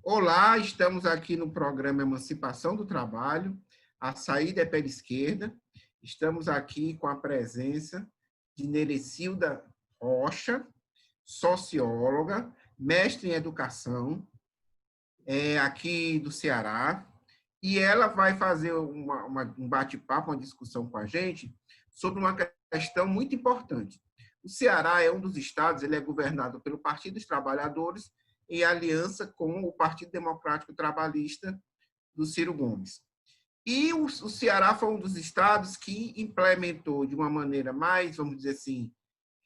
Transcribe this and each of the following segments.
Olá, estamos aqui no programa Emancipação do Trabalho, a saída é pela esquerda. Estamos aqui com a presença de Nerecilda Rocha, socióloga, mestre em educação, aqui do Ceará, e ela vai fazer um bate-papo, uma discussão com a gente sobre uma questão muito importante. O Ceará é um dos estados, ele é governado pelo Partido dos Trabalhadores em aliança com o Partido Democrático Trabalhista do Ciro Gomes. E o Ceará foi um dos estados que implementou de uma maneira mais, vamos dizer assim,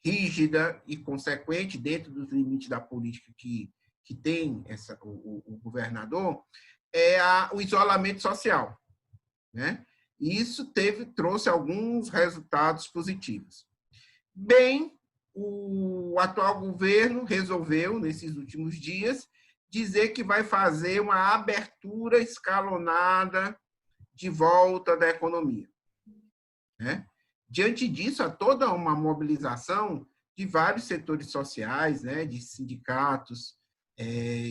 rígida e consequente, dentro dos limites da política que tem o governador, o isolamento social, né? E isso trouxe alguns resultados positivos. Bem, o atual governo resolveu, nesses últimos dias, dizer que vai fazer uma abertura escalonada de volta da economia, né? Diante disso, há toda uma mobilização de vários setores sociais, né, de sindicatos,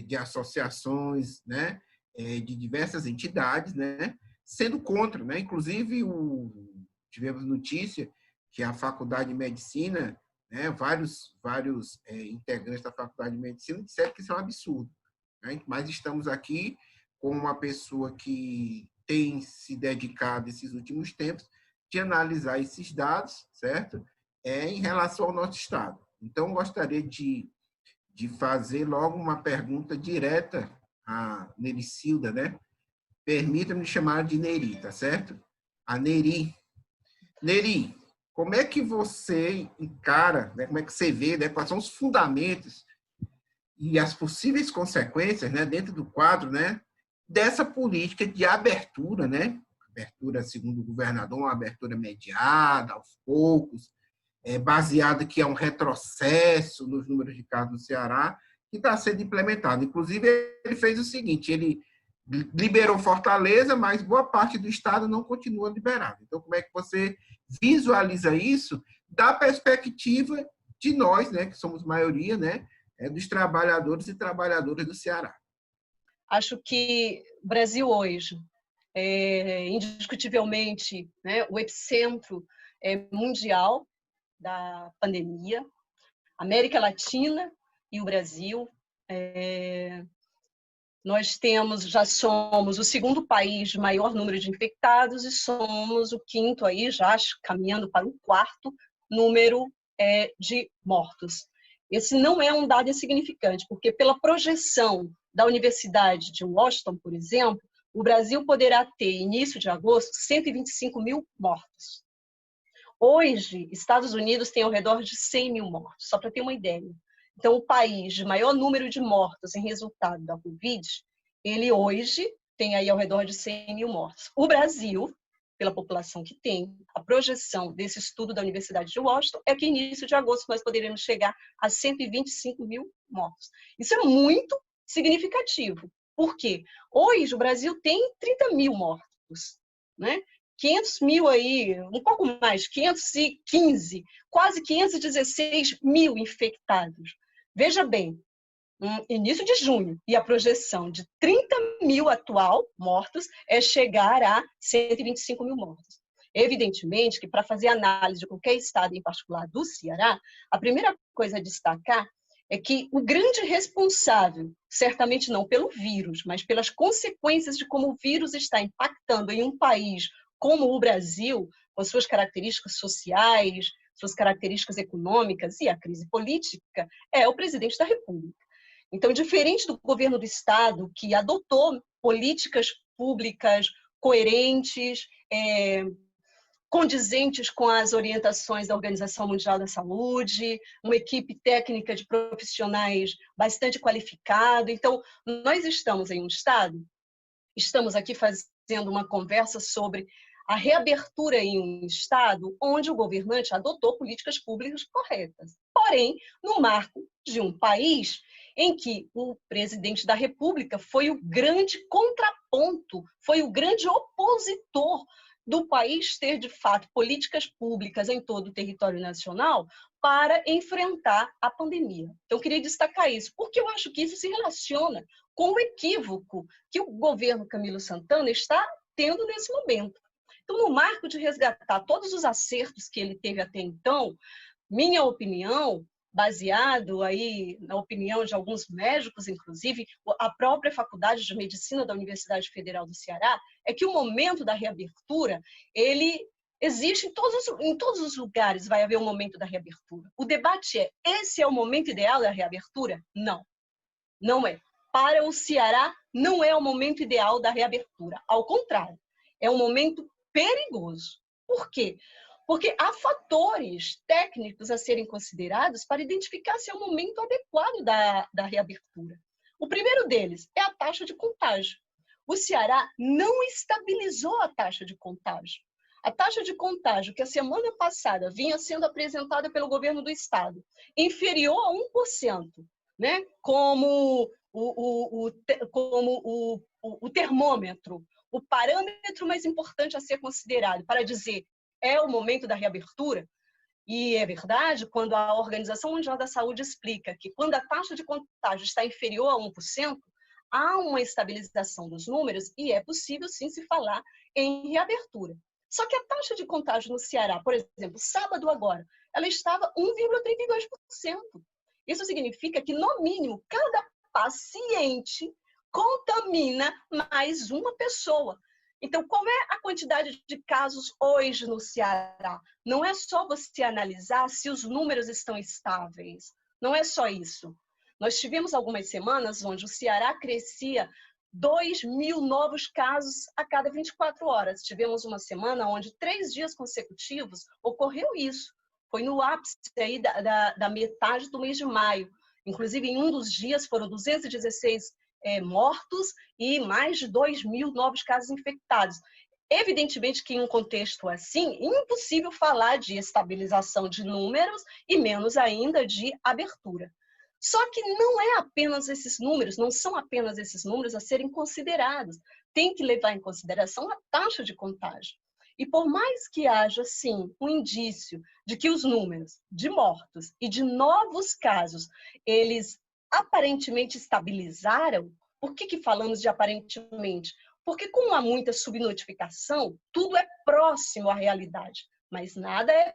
de associações, né, de diversas entidades, né, sendo contra, né? Inclusive, tivemos notícia que a Faculdade de Medicina, né, vários integrantes da Faculdade de Medicina disseram que isso é um absurdo, né? Mas estamos aqui com uma pessoa que tem se dedicado esses últimos tempos de analisar esses dados, certo? Em relação ao nosso estado. Então, gostaria de fazer logo uma pergunta direta à Nerecilda, né? Permita-me chamar de Neri, tá certo? A Neri. Neri, como é que você encara, né, como é que você vê, né, quais são os fundamentos e as possíveis consequências, né, dentro do quadro, né, dessa política de abertura, né, abertura, segundo o governador, uma abertura mediada, aos poucos, baseada que é um retrocesso nos números de casos no Ceará, que está sendo implementado. Inclusive, ele fez o seguinte, ele liberou Fortaleza, mas boa parte do estado não continua liberado. Então, como é que você visualiza isso da perspectiva de nós, né, que somos maioria, né, dos trabalhadores e trabalhadoras do Ceará? Acho que o Brasil hoje é indiscutivelmente, né, o epicentro mundial da pandemia, América Latina e o Brasil. Nós já somos o segundo país de maior número de infectados e somos o quinto aí, já caminhando para o quarto número de mortos. Esse não é um dado insignificante, porque pela projeção da Universidade de Washington, por exemplo, o Brasil poderá ter, início de agosto, 125 mil mortos. Hoje, Estados Unidos tem ao redor de 100 mil mortos, só para ter uma ideia. Então, o país de maior número de mortos em resultado da Covid, ele hoje tem aí ao redor de 100 mil mortos. O Brasil, pela população que tem, a projeção desse estudo da Universidade de Washington é que início de agosto nós poderemos chegar a 125 mil mortos. Isso é muito significativo. Por quê? Hoje, o Brasil tem 30 mil mortos, né? 500 mil aí, um pouco mais, 515, quase 516 mil infectados. Veja bem, início de junho, e a projeção de 30 mil atual mortos é chegar a 125 mil mortos. Evidentemente que para fazer análise de qualquer estado, em particular do Ceará, a primeira coisa a destacar é que o grande responsável, certamente não pelo vírus, mas pelas consequências de como o vírus está impactando em um país como o Brasil, com suas características sociais, suas características econômicas e a crise política, é o presidente da República. Então, diferente do governo do Estado, que adotou políticas públicas coerentes, condizentes com as orientações da Organização Mundial da Saúde, uma equipe técnica de profissionais bastante qualificado. Então, nós estamos em um Estado, estamos aqui fazendo uma conversa sobre a reabertura em um Estado onde o governante adotou políticas públicas corretas. Porém, no marco de um país em que o presidente da República foi o grande contraponto, foi o grande opositor do país ter, de fato, políticas públicas em todo o território nacional para enfrentar a pandemia. Então, eu queria destacar isso, porque eu acho que isso se relaciona com o equívoco que o governo Camilo Santana está tendo nesse momento. Então, no marco de resgatar todos os acertos que ele teve até então, minha opinião, baseado aí na opinião de alguns médicos, inclusive, a própria Faculdade de Medicina da Universidade Federal do Ceará, é que o momento da reabertura, ele existe em todos os lugares, vai haver um momento da reabertura. O debate é, esse é o momento ideal da reabertura? Não, não é. Para o Ceará, não é o momento ideal da reabertura. Ao contrário, é um momento perigoso. Por quê? Porque há fatores técnicos a serem considerados para identificar se é o momento adequado da reabertura. O primeiro deles é a taxa de contágio. O Ceará não estabilizou a taxa de contágio. A taxa de contágio que a semana passada vinha sendo apresentada pelo governo do estado, inferior a 1%, né? Como o termômetro, o parâmetro mais importante a ser considerado para dizer é o momento da reabertura, e é verdade quando a Organização Mundial da Saúde explica que quando a taxa de contágio está inferior a 1%, há uma estabilização dos números e é possível sim se falar em reabertura. Só que a taxa de contágio no Ceará, por exemplo, sábado agora, ela estava 1,32%. Isso significa que, no mínimo, cada paciente contamina mais uma pessoa. Então, qual é a quantidade de casos hoje no Ceará? Não é só você analisar se os números estão estáveis. Não é só isso. Nós tivemos algumas semanas onde o Ceará crescia 2.000 novos casos a cada 24 horas. Tivemos uma semana onde 3 dias consecutivos ocorreu isso. Foi no ápice aí da metade do mês de maio. Inclusive, em um dos dias foram 216 mortos e mais de 2.000 novos casos infectados. Evidentemente que em um contexto assim, impossível falar de estabilização de números e menos ainda de abertura. Só que não é apenas esses números, não são apenas esses números a serem considerados. Tem que levar em consideração a taxa de contágio. E por mais que haja, sim, um indício de que os números de mortos e de novos casos, eles aparentemente estabilizaram. Por que falamos de aparentemente? Porque como há muita subnotificação, tudo é próximo à realidade, mas nada é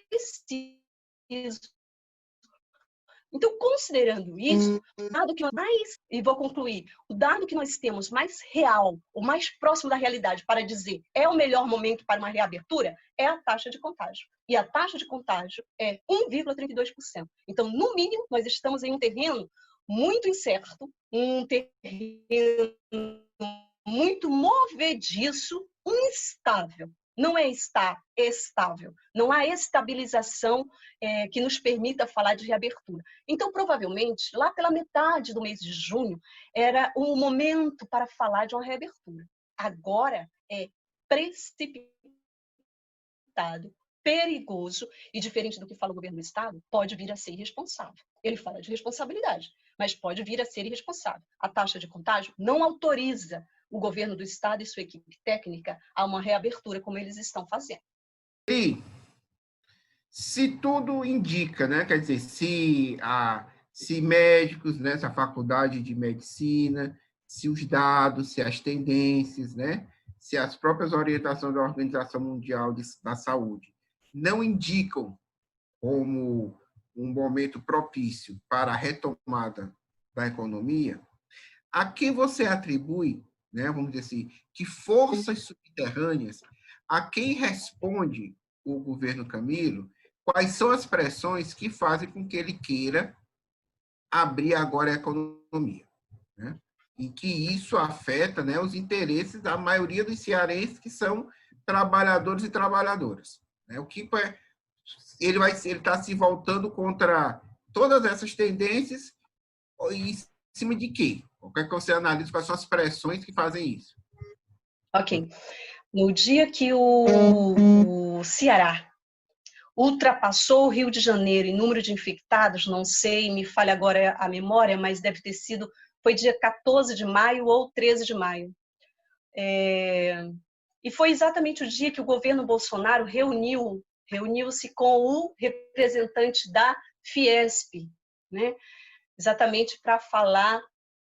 preciso. Então, considerando isso, o dado que mais, e vou concluir, o dado que nós temos mais real, o mais próximo da realidade para dizer é o melhor momento para uma reabertura, é a taxa de contágio. E a taxa de contágio é 1,32%. Então, no mínimo, nós estamos em um terreno muito incerto, um terreno muito movediço, instável. Não é estável. Não há estabilização que nos permita falar de reabertura. Então, provavelmente, lá pela metade do mês de junho, era o momento para falar de uma reabertura. Agora é precipitado, perigoso e, diferente do que fala o governo do estado, pode vir a ser irresponsável. Ele fala de responsabilidade, mas pode vir a ser irresponsável. A taxa de contágio não autoriza o governo do estado e sua equipe técnica a uma reabertura como eles estão fazendo. E se tudo indica, né? Quer dizer, se médicos, né? Se a faculdade de medicina, se os dados, se as tendências, né? Se as próprias orientações da Organização Mundial da Saúde não indicam como um momento propício para a retomada da economia, a que você atribui, né, vamos dizer assim, que forças subterrâneas, a quem responde o governo Camilo, quais são as pressões que fazem com que ele queira abrir agora a economia, né? E que isso afeta, né, os interesses da maioria dos cearenses que são trabalhadores e trabalhadoras, né? O que ele está se voltando contra todas essas tendências e em cima de quê? O que é que você analisa, quais são as pressões que fazem isso? Ok. No dia que o Ceará ultrapassou o Rio de Janeiro em número de infectados, não sei, me falha agora a memória, mas deve ter sido, foi dia 14 de maio ou 13 de maio. E foi exatamente o dia que o governo Bolsonaro reuniu-se com o representante da Fiesp, né? Exatamente para falar,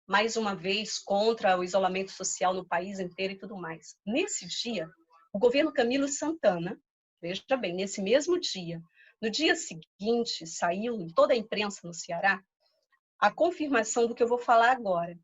mais uma vez, contra o isolamento social no país inteiro e tudo mais. Nesse dia, o governo Camilo Santana, veja bem, nesse mesmo dia, no dia seguinte, saiu em toda a imprensa no Ceará a confirmação do que eu vou falar agora.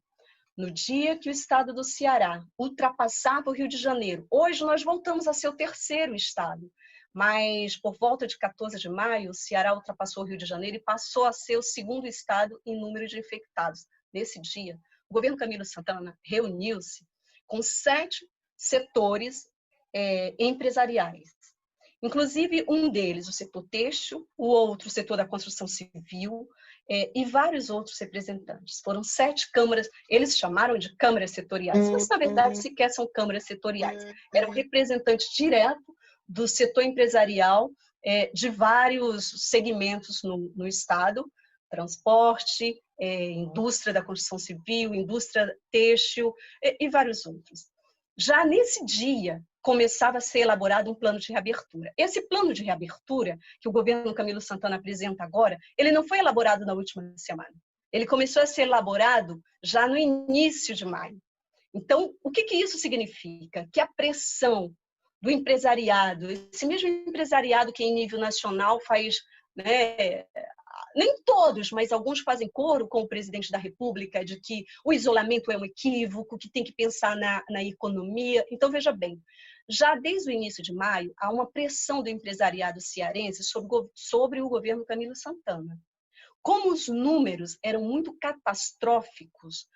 No dia que o estado do Ceará ultrapassava o Rio de Janeiro, hoje nós voltamos a ser o terceiro estado, mas por volta de 14 de maio, o Ceará ultrapassou o Rio de Janeiro e passou a ser o segundo estado em número de infectados. Nesse dia, o governo Camilo Santana reuniu-se com 7 setores empresariais. Inclusive, um deles, o setor têxtil, o outro, o setor da construção civil, e vários outros representantes. Foram 7 câmaras, eles chamaram de câmaras setoriais, mas, na verdade, sequer são câmaras setoriais. Eram representantes diretos do setor empresarial de vários segmentos no Estado, transporte, indústria da construção civil, indústria têxtil e vários outros. Já nesse dia, começava a ser elaborado um plano de reabertura. Esse plano de reabertura, que o governo Camilo Santana apresenta agora, ele não foi elaborado na última semana. Ele começou a ser elaborado já no início de maio. Então, o que isso significa? Que a pressão do empresariado, esse mesmo empresariado que em nível nacional faz, né, nem todos, mas alguns fazem coro com o presidente da República de que o isolamento é um equívoco, que tem que pensar na economia. Então, veja bem, já desde o início de maio, há uma pressão do empresariado cearense sobre o governo Camilo Santana. Como os números eram muito catastróficos,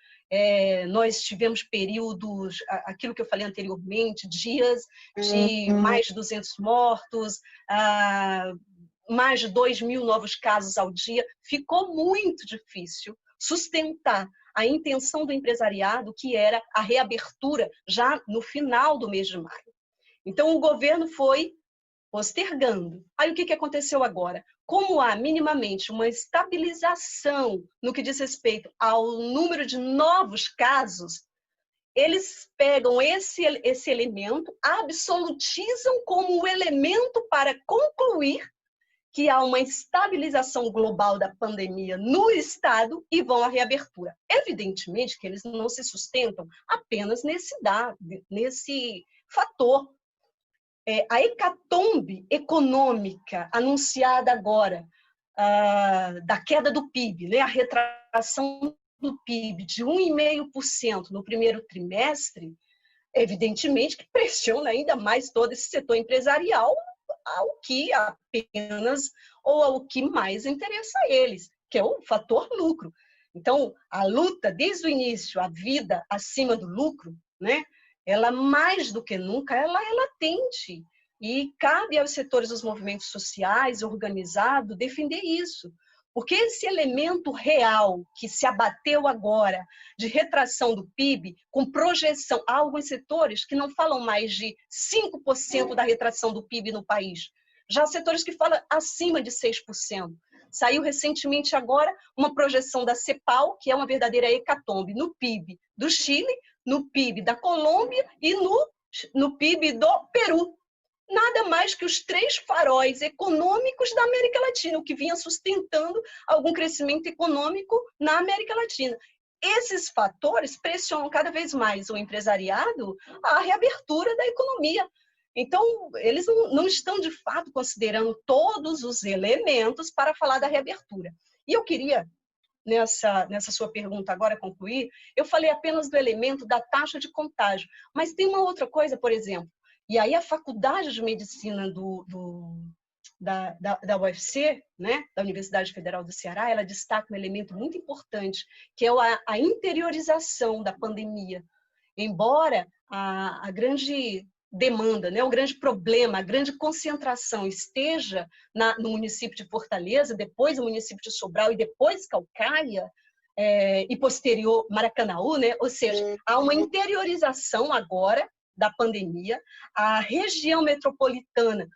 nós tivemos períodos, aquilo que eu falei anteriormente, dias de mais de 200 mortos, mais de 2.000 novos casos ao dia, ficou muito difícil sustentar a intenção do empresariado, que era a reabertura já no final do mês de maio. Então, o governo foi postergando. Aí, o que aconteceu agora? Como há minimamente uma estabilização no que diz respeito ao número de novos casos, eles pegam esse elemento, absolutizam como o elemento para concluir que há uma estabilização global da pandemia no Estado e vão à reabertura. Evidentemente que eles não se sustentam apenas nesse fator. A hecatombe econômica anunciada agora, da queda do PIB, né, a retração do PIB de 1,5% no primeiro trimestre, evidentemente que pressiona ainda mais todo esse setor empresarial ao que apenas ou ao que mais interessa a eles, que é o fator lucro. Então, a luta desde o início, a vida acima do lucro, né? Ela mais do que nunca, ela é latente e cabe aos setores dos movimentos sociais organizados defender isso. Porque esse elemento real que se abateu agora de retração do PIB, com projeção, há alguns setores que não falam mais de 5% da retração do PIB no país, já há setores que falam acima de 6%. Saiu recentemente agora uma projeção da CEPAL, que é uma verdadeira hecatombe, no PIB do Chile, no PIB da Colômbia e no PIB do Peru. Nada mais que os 3 faróis econômicos da América Latina, o que vinha sustentando algum crescimento econômico na América Latina. Esses fatores pressionam cada vez mais o empresariado à reabertura da economia. Então, eles não estão, de fato, considerando todos os elementos para falar da reabertura. E eu queria, nessa sua pergunta agora, concluir, eu falei apenas do elemento da taxa de contágio, mas tem uma outra coisa, por exemplo, e aí a Faculdade de Medicina da UFC, né, da Universidade Federal do Ceará, ela destaca um elemento muito importante, que é a interiorização da pandemia. Embora a grande demanda, né, o grande problema, a grande concentração esteja no município de Fortaleza, depois no município de Sobral e depois Calcaia, e posterior Maracanaú, né? Ou seja, há uma interiorização agora da pandemia, a região metropolitana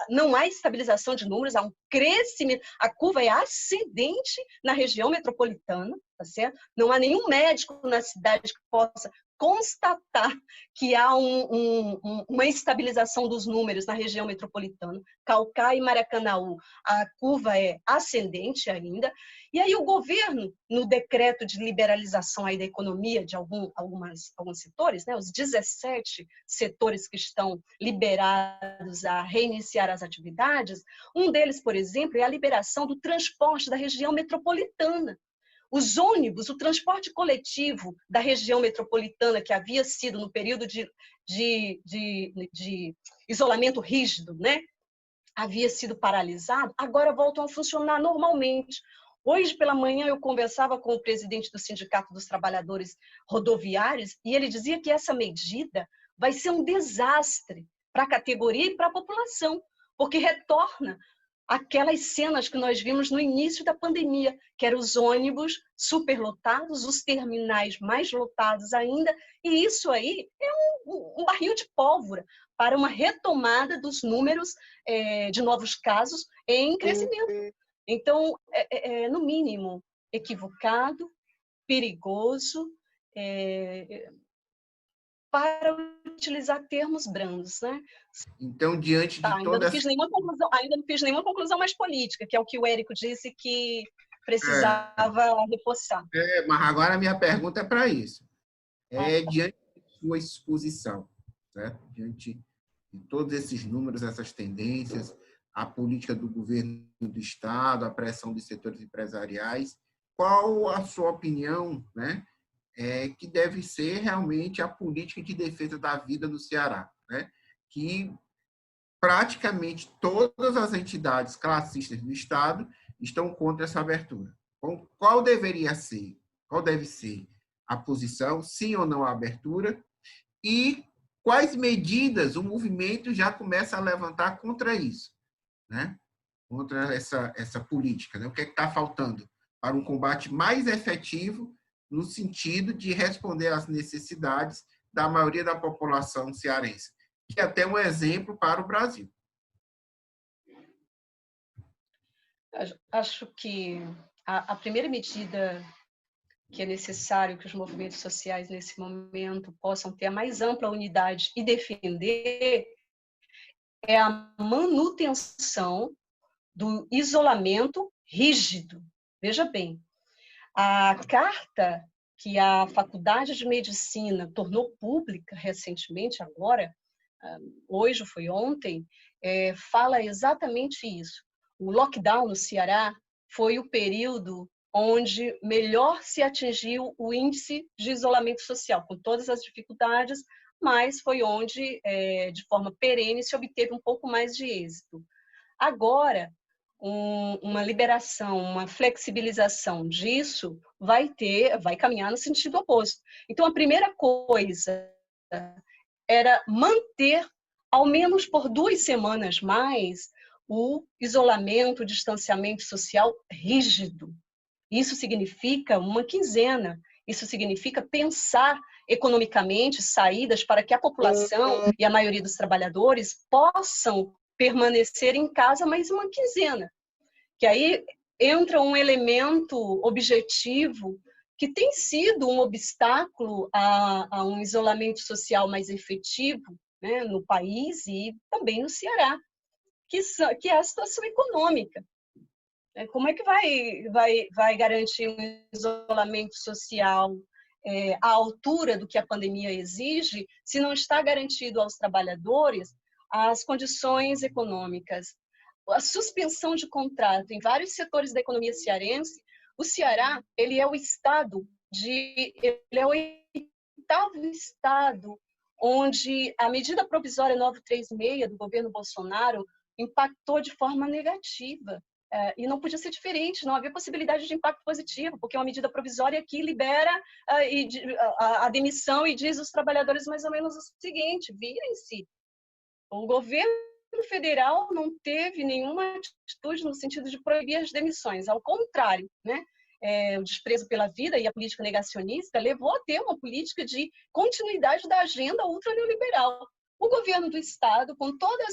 não há estabilização de números, há um crescimento, a curva é ascendente na região metropolitana, tá certo? Não há nenhum médico na cidade que possa constatar que há uma estabilização dos números na região metropolitana. Caucaia e Maracanaú, a curva é ascendente ainda. E aí o governo, no decreto de liberalização aí da economia de alguns setores, né, os 17 setores que estão liberados a reiniciar as atividades, um deles, por exemplo, é a liberação do transporte da região metropolitana. Os ônibus, o transporte coletivo da região metropolitana, que havia sido no período de isolamento rígido, né? Havia sido paralisado, agora voltam a funcionar normalmente. Hoje pela manhã eu conversava com o presidente do Sindicato dos Trabalhadores Rodoviários e ele dizia que essa medida vai ser um desastre para a categoria e para a população, porque retorna aquelas cenas que nós vimos no início da pandemia, que eram os ônibus superlotados, os terminais mais lotados ainda, e isso aí é um barril de pólvora para uma retomada dos números de novos casos em crescimento. Então, no mínimo, equivocado, perigoso, para utilizar termos brandos, né? Então, diante de toda essa... Ainda não fiz nenhuma conclusão mais política, que é o que o Érico disse que precisava reforçar. Mas agora a minha pergunta é para isso. Diante de sua exposição, certo? Diante de todos esses números, essas tendências, a política do governo do Estado, a pressão dos setores empresariais, qual a sua opinião, né, que deve ser realmente a política de defesa da vida no Ceará, né? Que praticamente todas as entidades classistas do Estado estão contra essa abertura. Qual deve ser a posição, sim ou não à abertura, e quais medidas o movimento já começa a levantar contra isso, né? Contra essa política, né? O que é que está faltando para um combate mais efetivo no sentido de responder às necessidades da maioria da população cearense, que é até um exemplo para o Brasil. Acho que a primeira medida que é necessário que os movimentos sociais, nesse momento, possam ter a mais ampla unidade e defender é a manutenção do isolamento rígido. Veja bem, a carta que a Faculdade de Medicina tornou pública recentemente, agora, hoje ou foi ontem, fala exatamente isso. O lockdown no Ceará foi o período onde melhor se atingiu o índice de isolamento social, com todas as dificuldades, mas foi onde, de forma perene, se obteve um pouco mais de êxito. Agora, uma liberação, uma flexibilização disso vai caminhar no sentido oposto. Então, a primeira coisa era manter, ao menos por 2 semanas mais, o isolamento, o distanciamento social rígido. Isso significa uma quinzena, isso significa pensar economicamente saídas para que a população e a maioria dos trabalhadores possam permanecer em casa mais uma quinzena. Que aí entra um elemento objetivo que tem sido um obstáculo a um isolamento social mais efetivo, né, no país e também no Ceará, que é a situação econômica. Como é que vai garantir um isolamento social à altura do que a pandemia exige, se não está garantido aos trabalhadores as condições econômicas? A suspensão de contrato em vários setores da economia cearense. O Ceará, ele é o oitavo estado onde a medida provisória 936 do governo Bolsonaro impactou de forma negativa. E não podia ser diferente, não havia possibilidade de impacto positivo, porque é uma medida provisória que libera a demissão e diz aos trabalhadores mais ou menos o seguinte: virem-se. O governo federal não teve nenhuma atitude no sentido de proibir as demissões, ao contrário, né? O desprezo pela vida e a política negacionista levou a ter uma política de continuidade da agenda ultraneoliberal. O governo do Estado, com toda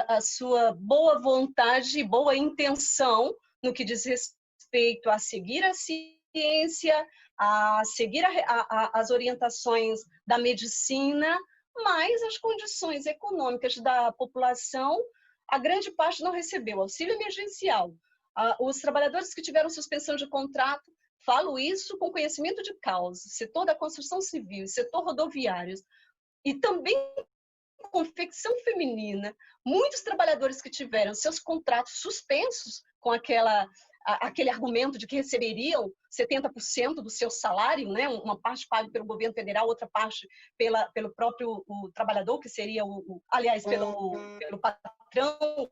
a sua boa vontade e boa intenção no que diz respeito a seguir a ciência, a seguir as orientações da medicina, mas as condições econômicas da população, a grande parte não recebeu auxílio emergencial. Os trabalhadores que tiveram suspensão de contrato, falo isso com conhecimento de causa, setor da construção civil, setor rodoviário, e também confecção feminina, muitos trabalhadores que tiveram seus contratos suspensos com aquele argumento de que receberiam 70% do seu salário, né? Uma parte paga pelo governo federal, outra parte pelo próprio trabalhador, que seria, aliás, pelo patrão,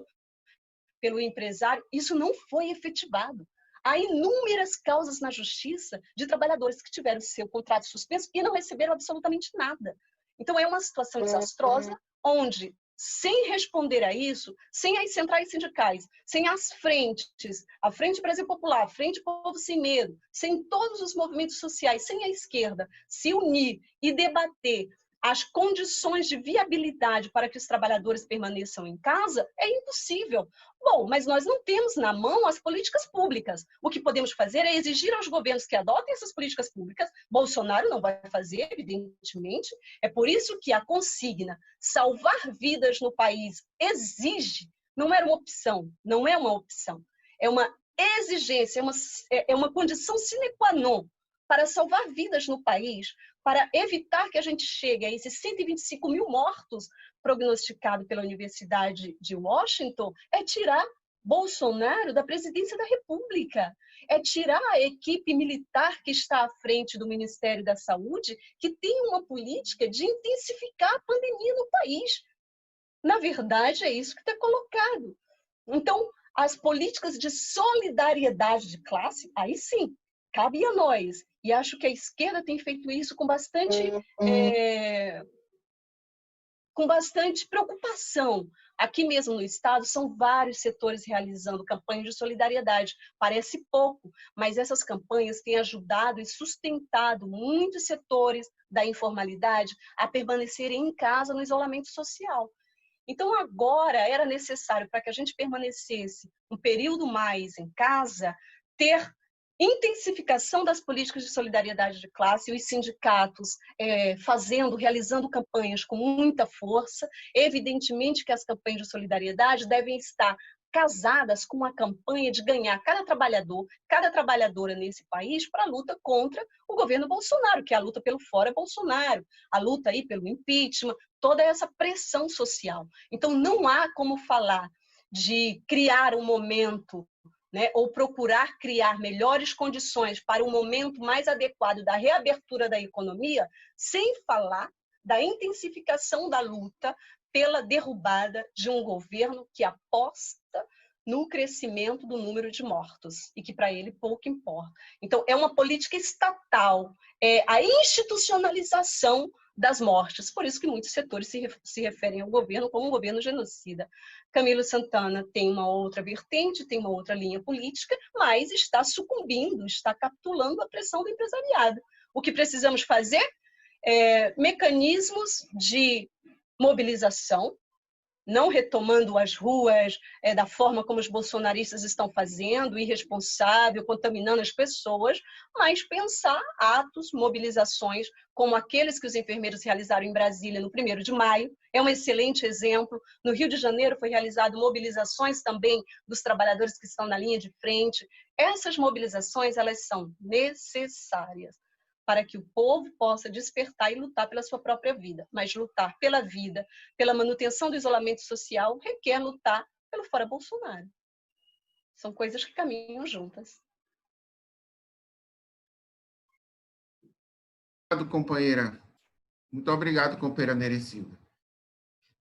pelo empresário. Isso não foi efetivado. Há inúmeras causas na justiça de trabalhadores que tiveram seu contrato suspenso e não receberam absolutamente nada. Então, é uma situação desastrosa, onde, sem responder a isso, sem as centrais sindicais, sem as frentes, a Frente Brasil Popular, a Frente Povo Sem Medo, sem todos os movimentos sociais, sem a esquerda se unir e debater as condições de viabilidade para que os trabalhadores permaneçam em casa, é impossível. Bom, mas nós não temos na mão as políticas públicas. O que podemos fazer é exigir aos governos que adotem essas políticas públicas. Bolsonaro não vai fazer, evidentemente. É por isso que a consigna salvar vidas no país exige, não era uma opção, não é uma opção, é uma exigência, é uma condição sine qua non para salvar vidas no país, para evitar que a gente chegue a esses 125 mil mortos prognosticados pela Universidade de Washington, é tirar Bolsonaro da presidência da República, é tirar a equipe militar que está à frente do Ministério da Saúde, que tem uma política de intensificar a pandemia no país. Na verdade, é isso que está colocado. Então, as políticas de solidariedade de classe, aí sim, cabe a nós. E acho que a esquerda tem feito isso com bastante preocupação. Aqui mesmo no Estado, são vários setores realizando campanhas de solidariedade. Parece pouco, mas essas campanhas têm ajudado e sustentado muitos setores da informalidade a permanecerem em casa no isolamento social. Então, agora era necessário, para que a gente permanecesse um período mais em casa, ter intensificação das políticas de solidariedade de classe, os sindicatos realizando campanhas com muita força. Evidentemente que as campanhas de solidariedade devem estar casadas com a campanha de ganhar cada trabalhador, cada trabalhadora nesse país para a luta contra o governo Bolsonaro, que é a luta pelo fora Bolsonaro, a luta aí pelo impeachment, toda essa pressão social. Então, não há como falar de criar um momento, né, ou procurar criar melhores condições para o momento mais adequado da reabertura da economia, sem falar da intensificação da luta pela derrubada de um governo que aposta no crescimento do número de mortos e que para ele pouco importa. Então, é uma política estatal, é a institucionalização das mortes. Por isso que muitos setores se referem ao governo como um governo genocida. Camilo Santana tem uma outra vertente, tem uma outra linha política, mas está sucumbindo, está capitulando à pressão do empresariado. O que precisamos fazer é mecanismos de mobilização, não retomando as ruas da forma como os bolsonaristas estão fazendo, irresponsável, contaminando as pessoas, mas pensar atos, mobilizações, como aqueles que os enfermeiros realizaram em Brasília no 1º de maio, é um excelente exemplo. No Rio de Janeiro foi realizado mobilizações também dos trabalhadores que estão na linha de frente. Essas mobilizações, elas são necessárias para que o povo possa despertar e lutar pela sua própria vida. Mas lutar pela vida, pela manutenção do isolamento social, requer lutar pelo fora Bolsonaro. São coisas que caminham juntas. Obrigado, companheira. Muito obrigado, companheira Nery Silva.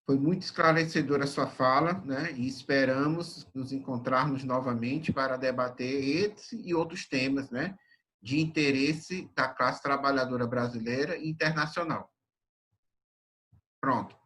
Foi muito esclarecedora a sua fala, né? E esperamos nos encontrarmos novamente para debater esse e outros temas, né, de interesse da classe trabalhadora brasileira e internacional. Pronto.